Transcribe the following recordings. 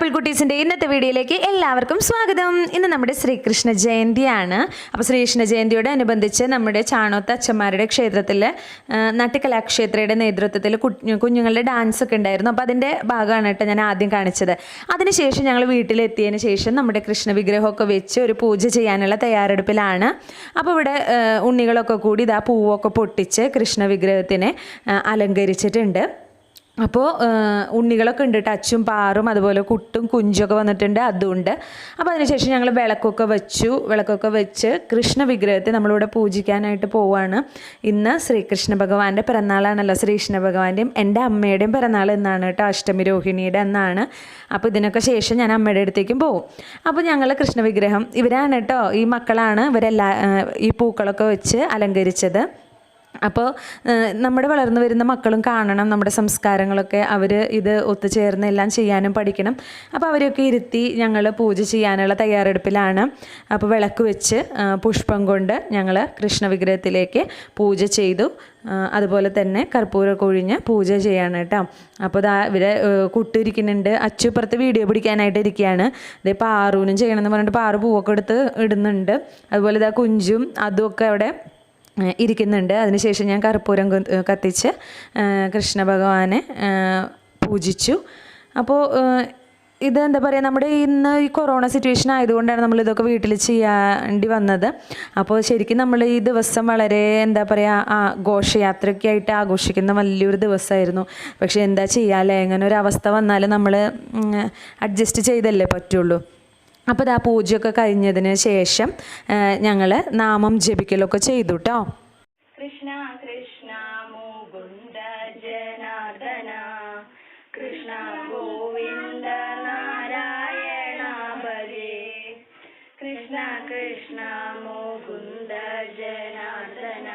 Apple കുട്ടീസിൻ്റെ ഇന്നത്തെ വീഡിയോയിലേക്ക് എല്ലാവർക്കും സ്വാഗതം. ഇന്ന് നമ്മുടെ ശ്രീകൃഷ്ണ ജയന്തിയാണ്. അപ്പോൾ ശ്രീകൃഷ്ണ ജയന്തിയോട് അനുബന്ധിച്ച് നമ്മുടെ ചാണോത്ത് അച്ഛന്മാരുടെ ക്ഷേത്രത്തിൽ നട്ടിക്കലാക്ഷേത്രയുടെ നേതൃത്വത്തിൽ കുഞ്ഞുങ്ങളുടെ ഡാൻസ് ഒക്കെ ഉണ്ടായിരുന്നു. അപ്പോൾ അതിൻ്റെ ഭാഗമാണ് കേട്ടോ ഞാൻ ആദ്യം കാണിച്ചത്. അതിനുശേഷം ഞങ്ങൾ വീട്ടിലെത്തിയതിന് ശേഷം നമ്മുടെ കൃഷ്ണ വിഗ്രഹമൊക്കെ വെച്ച് ഒരു പൂജ ചെയ്യാനുള്ള തയ്യാറെടുപ്പിലാണ്. അപ്പോൾ ഇവിടെ ഉണ്ണികളൊക്കെ കൂടി ഇതാ പൂവൊക്കെ പൊട്ടിച്ച് കൃഷ്ണ വിഗ്രഹത്തിനെ അലങ്കരിച്ചിട്ടുണ്ട്. അപ്പോൾ ഉണ്ണികളൊക്കെ ഉണ്ട്, ടച്ചും പാറും അതുപോലെ കുട്ടും കുഞ്ചൊക്കെ വന്നിട്ടുണ്ട്, അതുണ്ട്. അപ്പോൾ അതിനുശേഷം ഞങ്ങൾ വിളക്കൊക്കെ വെച്ച് കൃഷ്ണ വിഗ്രഹത്തെ നമ്മളിവിടെ പൂജിക്കാനായിട്ട് പോവുകയാണ്. ഇന്ന് ശ്രീകൃഷ്ണ ഭഗവാന്റെ പിറന്നാളാണല്ലോ. ശ്രീകൃഷ്ണ ഭഗവാന്റെയും എൻ്റെ അമ്മയുടെയും പിറന്നാൾ എന്നാണ് കേട്ടോ, അഷ്ടമി രോഹിണിയുടെ എന്നാണ്. അപ്പോൾ ഇതിനൊക്കെ ശേഷം ഞാൻ അമ്മയുടെ അടുത്തേക്കും പോകും. അപ്പോൾ ഞങ്ങൾ കൃഷ്ണ വിഗ്രഹം ഇവരാണ് കേട്ടോ, ഈ മക്കളാണ് ഈ പൂക്കളൊക്കെ വെച്ച് അലങ്കരിച്ചത്. അപ്പോൾ നമ്മുടെ വളർന്നു വരുന്ന മക്കളും കാണണം നമ്മുടെ സംസ്കാരങ്ങളൊക്കെ, അവർ ഇത് ഒത്തുചേർന്ന് എല്ലാം ചെയ്യാനും പഠിക്കണം. അപ്പോൾ അവരെയൊക്കെ ഇരുത്തി ഞങ്ങൾ പൂജ ചെയ്യാനുള്ള തയ്യാറെടുപ്പിലാണ്. അപ്പോൾ വിളക്ക് വെച്ച് പുഷ്പം കൊണ്ട് ഞങ്ങൾ കൃഷ്ണ വിഗ്രഹത്തിലേക്ക് പൂജ ചെയ്തു. അതുപോലെ തന്നെ കർപ്പൂരമൊക്കെ ഒഴിഞ്ഞ് പൂജ ചെയ്യാണ് കേട്ടോ. അപ്പോൾ ഇവരെ കുട്ടിരിക്കുന്നുണ്ട്, അച്ചുപ്പുറത്ത് വീഡിയോ പിടിക്കാനായിട്ട് ഇരിക്കുകയാണ്. ഇതേ പാറുവിനും ചെയ്യണമെന്ന് പറഞ്ഞിട്ട് പാറു പൂവൊക്കെ എടുത്ത് ഇടുന്നുണ്ട്. അതുപോലെ ഇതാ കുഞ്ചും അതുമൊക്കെ അവിടെ ഇരിക്കുന്നുണ്ട്. അതിനുശേഷം ഞാൻ കർപ്പൂരം കത്തിച്ച് കൃഷ്ണ ഭഗവാനെ പൂജിച്ചു. അപ്പോൾ ഇതെന്താ പറയുക, നമ്മുടെ ഇന്ന് ഈ കൊറോണ സിറ്റുവേഷൻ ആയതുകൊണ്ടാണ് നമ്മൾ ഇതൊക്കെ വീട്ടിൽ ചെയ്യേണ്ടി വന്നത്. അപ്പോൾ ശരിക്കും നമ്മൾ ഈ ദിവസം വളരെ എന്താ പറയുക ഘോഷയാത്രയൊക്കെ ആയിട്ട് ആഘോഷിക്കുന്ന വലിയൊരു ദിവസമായിരുന്നു. പക്ഷേ എന്താ ചെയ്യാല്ലേ, ഇങ്ങനെ ഒരു അവസ്ഥ വന്നാൽ നമ്മൾ അഡ്ജസ്റ്റ് ചെയ്തല്ലേ പറ്റുള്ളൂ. അപ്പോൾ ആ പൂജയൊക്കെ കഴിഞ്ഞതിന് ശേഷം ഞങ്ങൾ നാമം ജപിക്കലൊക്കെ ചെയ്തു കേട്ടോ. കൃഷ്ണ കൃഷ്ണ മുകുന്ദ ജനാർദ്ദന കൃഷ്ണ ഗോവിന്ദ നാരായണ ഭജേ കൃഷ്ണ കൃഷ്ണ മുകുന്ദ ജനാർദ്ദന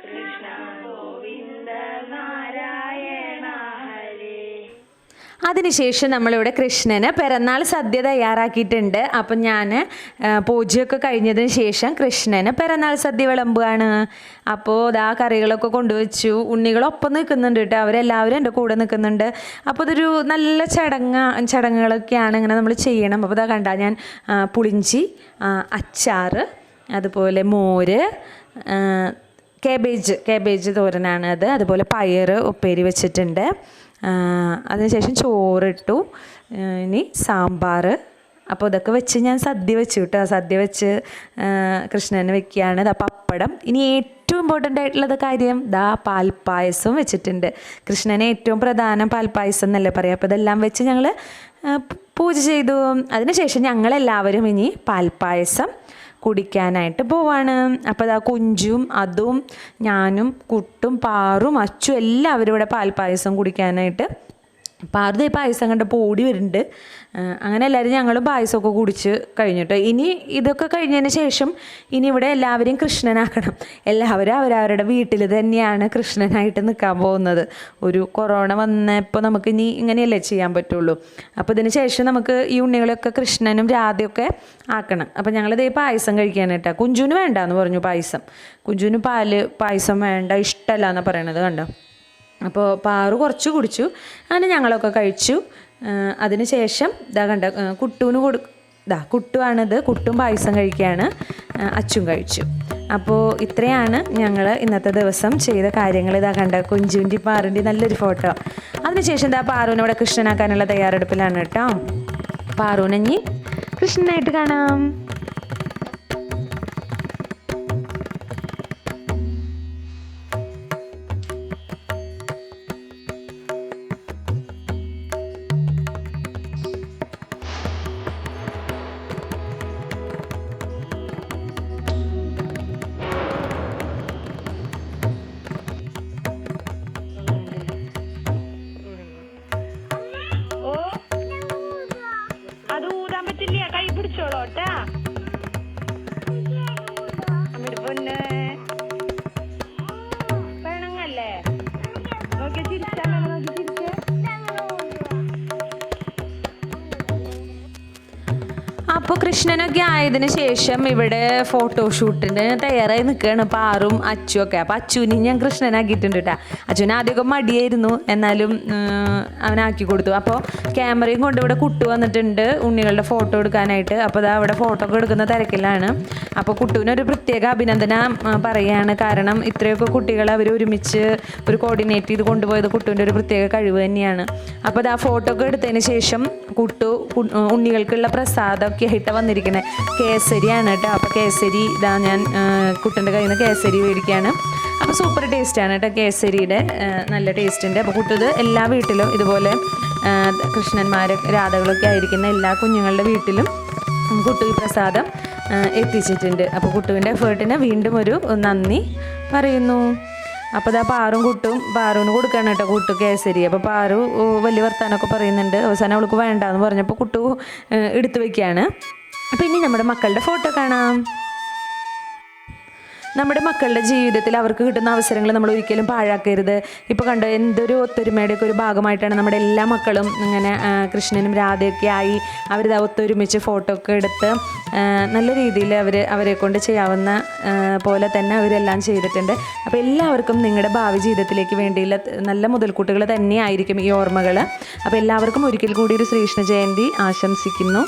കൃഷ്ണ ഗോവിന്ദ നാരായണ ഹരേ. അതിനുശേഷം നമ്മളിവിടെ കൃഷ്ണന് പിറന്നാൾ സദ്യ തയ്യാറാക്കിയിട്ടുണ്ട്. അപ്പം ഞാൻ പൂജയൊക്കെ കഴിഞ്ഞതിന് ശേഷം കൃഷ്ണന് പിറന്നാൾ സദ്യ വിളമ്പുകയാണ്. അപ്പോൾ കറികളൊക്കെ കൊണ്ടുവച്ചു. ഉണ്ണികളൊപ്പം നിൽക്കുന്നുണ്ട് കേട്ടോ, അവരെല്ലാവരും എൻ്റെ കൂടെ നിൽക്കുന്നുണ്ട്. അപ്പോൾ ഇതൊരു നല്ല ചടങ്ങുകളൊക്കെയാണ് ഇങ്ങനെ നമ്മൾ ചെയ്യണം. അപ്പോൾ കണ്ട ഞാൻ പുളിഞ്ചി, അച്ചാറ്, അതുപോലെ മോര്, കേബേജ് തോരനാണ് അത്, അതുപോലെ പയർ ഉപ്പേരി വെച്ചിട്ടുണ്ട്. അതിനുശേഷം ചോറിട്ടു, ഇനി സാമ്പാർ. അപ്പോൾ ഇതൊക്കെ വെച്ച് ഞാൻ സദ്യ വെച്ചു കേട്ടോ. സദ്യ വെച്ച് കൃഷ്ണന് വെക്കുകയാണ്. പപ്പടം. ഇനി ഏറ്റവും ഇമ്പോർട്ടൻ്റ് ആയിട്ടുള്ളത് കാര്യം പാൽപ്പായസവും വെച്ചിട്ടുണ്ട്. കൃഷ്ണന് ഏറ്റവും പ്രധാനം പാൽപ്പായസം എന്നല്ലേ പറയാം. അപ്പോൾ ഇതെല്ലാം വെച്ച് ഞങ്ങൾ പൂജ ചെയ്തു. അതിനുശേഷം ഞങ്ങളെല്ലാവരും ഇനി പാൽപ്പായസം കുടിക്കാനായിട്ട് പോവാണ്. അപ്പോൾ കുഞ്ചും അതും ഞാനും കുട്ടും പാറും അച്ചും എല്ലാവരും ഇവിടെ പാൽപ്പായസം കുടിക്കാനായിട്ട്. പാറുതെ പായസം കണ്ടപ്പോൾ ഓടി വരുന്നുണ്ട്. അങ്ങനെ എല്ലാവരും ഞങ്ങളും പായസമൊക്കെ കുടിച്ച് കഴിഞ്ഞിട്ട് ഇനി ഇതൊക്കെ കഴിഞ്ഞതിന് ശേഷം ഇനി ഇവിടെ എല്ലാവരെയും കൃഷ്ണനാക്കണം. എല്ലാവരും അവരവരുടെ വീട്ടിൽ തന്നെയാണ് കൃഷ്ണനായിട്ട് നിൽക്കാൻ പോകുന്നത്. ഒരു കൊറോണ വന്നപ്പോൾ നമുക്ക് ഇനി ഇങ്ങനെയല്ലേ ചെയ്യാൻ പറ്റുള്ളൂ. അപ്പോൾ ഇതിന് ശേഷം നമുക്ക് ഈ ഉണ്ണികളെയൊക്കെ കൃഷ്ണനും രാധയൊക്കെ ആക്കണം. അപ്പോൾ ഞങ്ങളിതേ പായസം കഴിക്കാനായിട്ടാണ്. കുഞ്ചുവിന് വേണ്ടാന്ന് പറഞ്ഞു പായസം. കുഞ്ചുവിന് പായസം വേണ്ട, ഇഷ്ടമല്ല എന്നാണ് പറയണത് കണ്ടോ. അപ്പോൾ പാറു കുറച്ച് കുടിച്ചു. അങ്ങനെ ഞങ്ങളൊക്കെ കഴിച്ചു. അതിന് ശേഷം കണ്ട കുട്ടുവാണിത്. കുട്ടും പായസം കഴിക്കുകയാണ്, അച്ചും കഴിച്ചു. അപ്പോൾ ഇത്രയാണ് ഞങ്ങൾ ഇന്നത്തെ ദിവസം ചെയ്ത കാര്യങ്ങൾ. കണ്ട കുഞ്ചുവിൻ്റെ പാറിൻ്റെ നല്ലൊരു ഫോട്ടോ. അതിനുശേഷം പാറുവിനെ ഇവിടെ കൃഷ്ണനാക്കാനുള്ള തയ്യാറെടുപ്പിലാണ് കേട്ടോ. പാറുവിനെ ഇനി കൃഷ്ണനായിട്ട് കാണാം. അപ്പോൾ കൃഷ്ണനൊക്കെ ആയതിനു ശേഷം ഇവിടെ ഫോട്ടോഷൂട്ടിന് തയ്യാറായി നിൽക്കുകയാണ് പാറും അച്ചു ഒക്കെ. അപ്പോൾ അച്ചുവിനെ ഞാൻ കൃഷ്ണനാക്കിയിട്ടുണ്ട് കേട്ടോ. അച്ചുവിന് ആദ്യമൊക്കെ മടിയായിരുന്നു, എന്നാലും അവനാക്കി കൊടുത്തു. അപ്പോൾ ക്യാമറയും കൊണ്ട് ഇവിടെ കുട്ടു വന്നിട്ടുണ്ട് ഉണ്ണികളുടെ ഫോട്ടോ എടുക്കാനായിട്ട്. അപ്പോൾ അതാ അവിടെ ഫോട്ടോ ഒക്കെ എടുക്കുന്ന തിരക്കിലാണ്. അപ്പോൾ കുട്ടുവിനൊരു പ്രത്യേക അഭിനന്ദനം പറയുകയാണ്. കാരണം ഇത്രയൊക്കെ കുട്ടികളെ അവർ ഒരുമിച്ച് ഒരു കോർഡിനേറ്റ് ചെയ്ത് കൊണ്ടുപോയത് കുട്ടുവിൻ്റെ ഒരു പ്രത്യേക കഴിവ് തന്നെയാണ്. അപ്പോൾ അത് ആ ഫോട്ടോ ഒക്കെ എടുത്തതിന് ശേഷം കുട്ടു ഉണ്ണികൾക്കുള്ള പ്രസാദമൊക്കെ ആയിട്ട് വന്നിരിക്കുന്നത് കേസരിയാണ് കേട്ടോ. അപ്പോൾ കേസരി ഇതാ ഞാൻ കുട്ടൻ്റെ കയ്യിൽ നിന്ന് കേസരി മേടിക്കുകയാണ്. അപ്പോൾ സൂപ്പർ ടേസ്റ്റാണ് കേട്ടോ കേസരിയുടെ, നല്ല ടേസ്റ്റുണ്ട്. അപ്പോൾ കുട്ടു ഇത് എല്ലാ വീട്ടിലും ഇതുപോലെ കൃഷ്ണന്മാർ രാധകളൊക്കെ ആയിരിക്കുന്ന എല്ലാ കുഞ്ഞുങ്ങളുടെ വീട്ടിലും കുട്ടു ഈ പ്രസാദം എത്തിച്ചിട്ടുണ്ട്. അപ്പോൾ കുട്ടുവിൻ്റെ എഫേർട്ടിന് വീണ്ടും ഒരു നന്ദി പറയുന്നു. അപ്പോൾ ഇതാ പാറും കുട്ടും പാറുവിന് കൊടുക്കുകയാണ് കേട്ടോ കുട്ടു കേസരി. അപ്പോൾ പാറു വലിയ വർത്താനമൊക്കെ പറയുന്നുണ്ട്. അവസാനം അവൾക്ക് വേണ്ടാന്ന് പറഞ്ഞപ്പോൾ കുട്ടു എടുത്തു വയ്ക്കുകയാണ്. അപ്പോൾ ഇനി നമ്മുടെ മക്കളുടെ ഫോട്ടോ കാണാം. നമ്മുടെ മക്കളുടെ ജീവിതത്തിൽ അവർക്ക് കിട്ടുന്ന അവസരങ്ങൾ നമ്മൾ ഒരിക്കലും പാഴാക്കരുത്. ഇപ്പോൾ കണ്ടോ എന്തൊരു ഒത്തൊരുമയുടെയൊക്കെ ഒരു ഭാഗമായിട്ടാണ് നമ്മുടെ എല്ലാ മക്കളും ഇങ്ങനെ കൃഷ്ണനും രാധയൊക്കെ ആയി അവരിത് ഒത്തൊരുമിച്ച് ഫോട്ടോ ഒക്കെ എടുത്ത് നല്ല രീതിയിൽ അവരെ കൊണ്ട് ചെയ്യാവുന്ന പോലെ തന്നെ അവരെല്ലാം ചെയ്തിട്ടുണ്ട്. അപ്പോൾ എല്ലാവർക്കും നിങ്ങളുടെ ഭാവി ജീവിതത്തിലേക്ക് വേണ്ടിയുള്ള നല്ല മുതൽക്കൂട്ടുകൾ തന്നെയായിരിക്കും ഈ ഓർമ്മകൾ. അപ്പോൾ എല്ലാവർക്കും ഒരിക്കൽ കൂടി ഒരു ശ്രീകൃഷ്ണ ജയന്തി ആശംസിക്കുന്നു.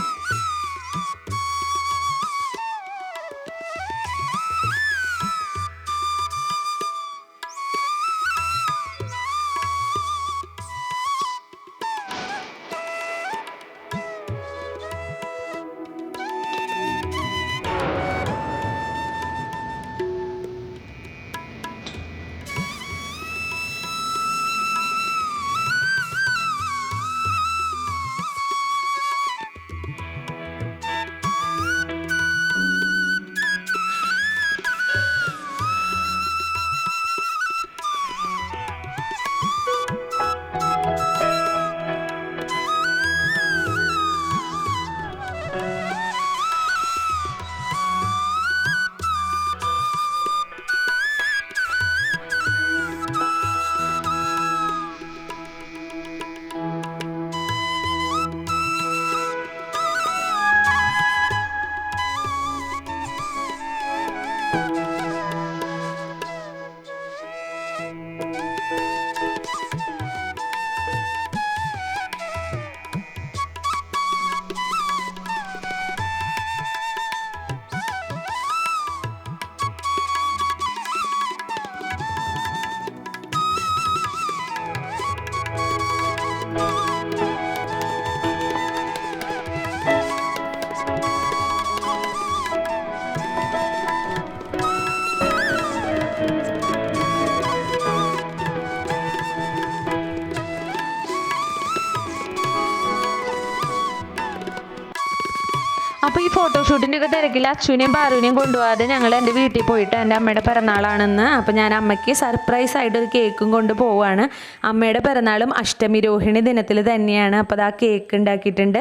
അപ്പോൾ ഈ ഫോട്ടോഷൂട്ടിൻ്റെ ഒക്കെ തിരക്കിൽ അച്ഛനെയും പാറുവിനെയും കൊണ്ടുപോകാതെ ഞങ്ങൾ എൻ്റെ വീട്ടിൽ പോയിട്ട് എൻ്റെ അമ്മയുടെ പിറന്നാളാണെന്ന്. അപ്പോൾ ഞാൻ അമ്മയ്ക്ക് സർപ്രൈസ് ആയിട്ട് ഒരു കേക്കും കൊണ്ട് പോവുകയാണ്. അമ്മയുടെ പിറന്നാളും അഷ്ടമി രോഹിണി ദിനത്തിൽ തന്നെയാണ്. അപ്പോൾ അത് ആ കേക്ക് ഉണ്ടാക്കിയിട്ടുണ്ട്.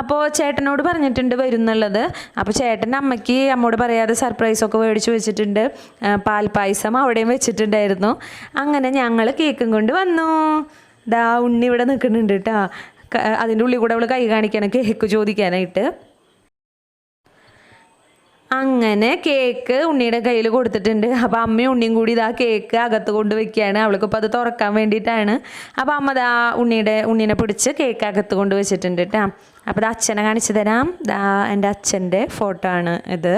അപ്പോൾ ചേട്ടനോട് പറഞ്ഞിട്ടുണ്ട് വരുന്നുള്ളത്. അപ്പോൾ ചേട്ടൻ അമ്മയോട് പറയാതെ സർപ്രൈസൊക്കെ മേടിച്ച് വെച്ചിട്ടുണ്ട്. പാൽപ്പായസം അവിടെയും വെച്ചിട്ടുണ്ടായിരുന്നു. അങ്ങനെ ഞങ്ങൾ കേക്കും കൊണ്ട് വന്നു. ദാ ഉണ്ണി ഇവിടെ നിൽക്കുന്നുണ്ട് കേട്ടോ. അതിൻ്റെ ഉള്ളിൽ കൂടെ അവൾ കൈ കാണിക്കണം കേക്ക് ചോദിക്കാനായിട്ട്. അങ്ങനെ കേക്ക് ഉണ്ണിയുടെ കയ്യിൽ കൊടുത്തിട്ടുണ്ട്. അപ്പോൾ അമ്മയും ഉണ്ണിയും കൂടി ഇതാ കേക്ക് അകത്ത് കൊണ്ട് വെക്കുകയാണ്. അവൾക്കിപ്പോൾ അത് തുറക്കാൻ വേണ്ടിയിട്ടാണ്. അപ്പോൾ അമ്മ ദാ ഉണ്ണീനെ പിടിച്ച് കേക്ക് അകത്ത് കൊണ്ട് വെച്ചിട്ടുണ്ട് കേട്ടോ. അപ്പോൾ ഇത് അച്ഛനെ കാണിച്ചു തരാം. ദാ എൻ്റെ അച്ഛൻ്റെ ഫോട്ടോ ആണ് ഇത്.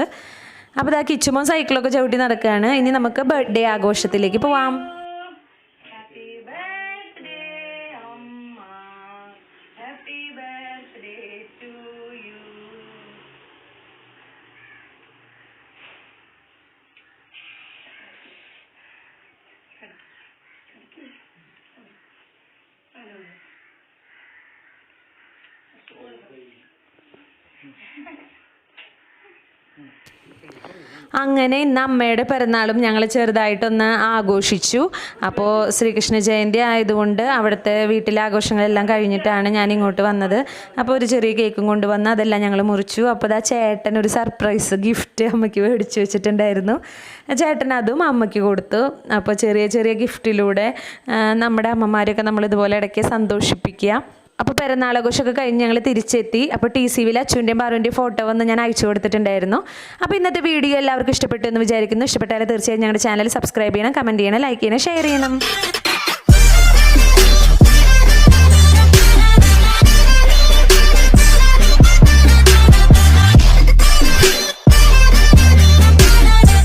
അപ്പോൾ ദാ കിച്ചുമോൻ സൈക്കിളൊക്കെ ചവിട്ടി നടക്കുകയാണ്. ഇനി നമുക്ക് ബർത്ത്ഡേ ആഘോഷത്തിലേക്ക് പോവാം. അങ്ങനെ ഇന്ന് അമ്മയുടെ പിറന്നാളും ഞങ്ങൾ ചെറുതായിട്ടൊന്ന് ആഘോഷിച്ചു. അപ്പോൾ ശ്രീകൃഷ്ണ ജയന്തി ആയതുകൊണ്ട് അവിടുത്തെ വീട്ടിലെ ആഘോഷങ്ങളെല്ലാം കഴിഞ്ഞിട്ടാണ് ഞാൻ ഇങ്ങോട്ട് വന്നത്. അപ്പോൾ ഒരു ചെറിയ കേക്കും കൊണ്ടുവന്ന് അതെല്ലാം ഞങ്ങൾ മുറിച്ചു. അപ്പോൾ ആ ചേട്ടൻ ഒരു സർപ്രൈസ് ഗിഫ്റ്റ് അമ്മയ്ക്ക് മേടിച്ച് വെച്ചിട്ടുണ്ടായിരുന്നു. ചേട്ടൻ അതും അമ്മയ്ക്ക് കൊടുത്തു. അപ്പോൾ ചെറിയ ചെറിയ ഗിഫ്റ്റിലൂടെ നമ്മുടെ അമ്മമാരെയൊക്കെ നമ്മളിതുപോലെ ഇടയ്ക്ക് സന്തോഷിപ്പിക്കുക. അപ്പോൾ പെരുന്നാളാഘോഷമൊക്കെ കഴിഞ്ഞ് ഞങ്ങൾ തിരിച്ചെത്തി. അപ്പോൾ TCVയിൽ അച്ചുവിൻ്റെയും പാറുവിൻ്റെയും ഫോട്ടോ വന്ന് ഞാൻ അയച്ചു കൊടുത്തിട്ടുണ്ടായിരുന്നു. അപ്പോൾ ഇന്നത്തെ വീഡിയോ എല്ലാവർക്കും ഇഷ്ടപ്പെട്ടു എന്ന് വിചാരിക്കുന്നു. ഇഷ്ടപ്പെട്ടാൽ തീർച്ചയായും ഞങ്ങളുടെ ചാനൽ സബ്സ്ക്രൈബ് ചെയ്യണം, കമൻറ്റ് ചെയ്യണം, ലൈക്ക് ചെയ്യണം, ഷെയർ ചെയ്യണം.